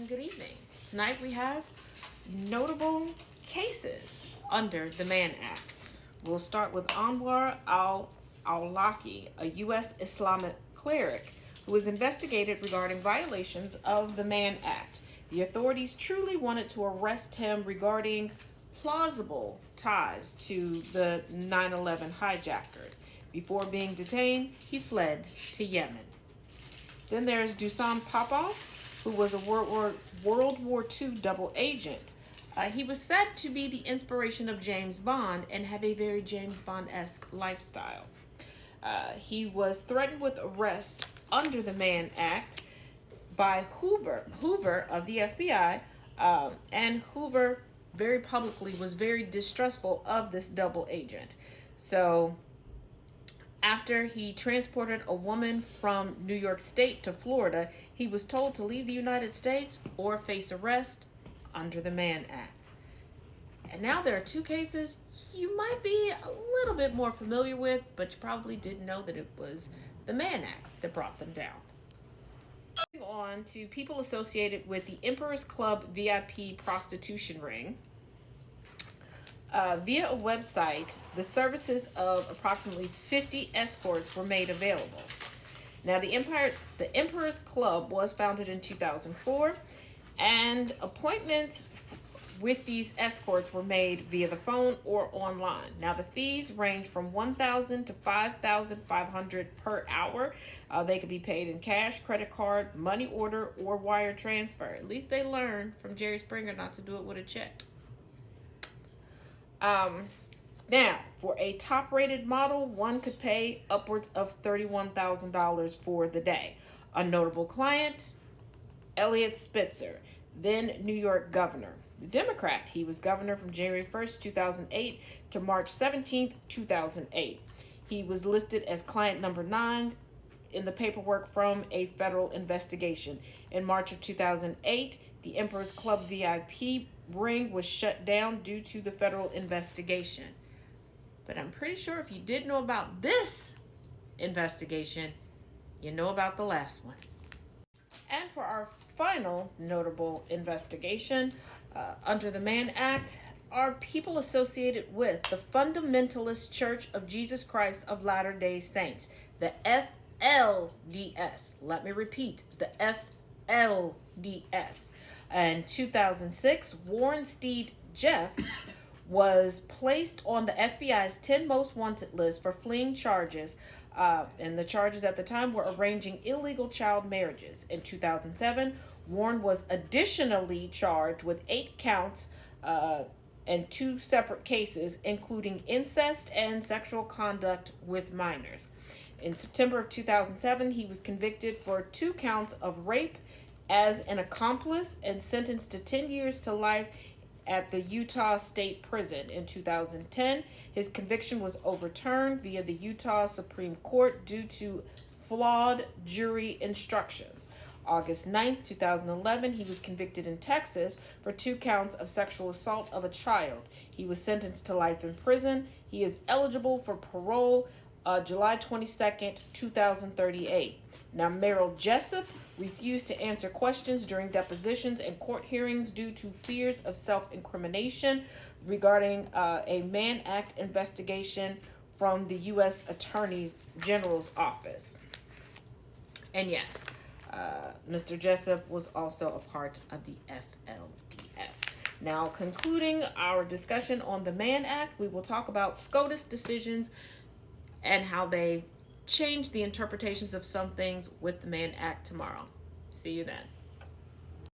and good evening. Tonight we have notable cases under the Mann Act. We'll start with Anwar al-Awlaki, a U.S. Islamic cleric who was investigated regarding violations of the Mann Act. The authorities truly wanted to arrest him regarding plausible ties to the 9/11 hijackers. Before being detained, he fled to Yemen. Then there's Dusan Popov, who was a World War II double agent. He was said to be the inspiration of James Bond and have a very James Bond-esque lifestyle. He was threatened with arrest under the Mann Act by Hoover of the FBI, and Hoover very publicly was very distrustful of this double agent. So after he transported a woman from New York State to Florida, he was told to leave the United States or face arrest under the Mann Act. And now there are two cases you might be a little bit more familiar with, but you probably didn't know that it was the Mann Act that brought them down. Moving on to people associated with the Emperor's Club VIP prostitution ring. Via a website, the services of approximately 50 escorts were made available. Now, the Emperor's Club was founded in 2004, and appointments with these escorts were made via the phone or online. Now, the fees range from $1,000 to $5,500 per hour. They could be paid in cash, credit card, money order, or wire transfer. At least they learned from Jerry Springer not to do it with a check. Now, for a top-rated model, one could pay upwards of $31,000 for the day. A notable client, Eliot Spitzer, then New York governor. The Democrat, he was governor from January 1st, 2008 to March 17th, 2008. He was listed as client number 9 in the paperwork from a federal investigation. In March of 2008, the Emperor's Club VIP ring was shut down due to the federal investigation. But I'm pretty sure if you didn't know about this investigation, you know about the last one. And for our final notable investigation under the Mann Act are people associated with the Fundamentalist Church of Jesus Christ of Latter-day Saints, the FLDS. Let me repeat, the FLDS. In 2006, Warren Steed Jeffs was placed on the FBI's 10 most wanted list for fleeing charges, and the charges at the time were arranging illegal child marriages. In 2007, Warren was additionally charged with 8 counts and 2 separate cases, including incest and sexual conduct with minors. In September of 2007, he was convicted for 2 counts of rape as an accomplice and sentenced to 10 years to life at the Utah State Prison. In 2010, his conviction was overturned via the Utah Supreme Court due to flawed jury instructions. August 9th, 2011, he was convicted in Texas for 2 counts of sexual assault of a child. He was sentenced to life in prison. He is eligible for parole July 22nd, 2038. Now, Merrill Jessup refused to answer questions during depositions and court hearings due to fears of self-incrimination regarding a Mann Act investigation from the U.S. Attorney General's office. And yes, Mr. Jessup was also a part of the FLDS. Now, concluding our discussion on the Mann Act, we will talk about SCOTUS decisions and how they change the interpretations of some things with the Mann Act tomorrow. See you then.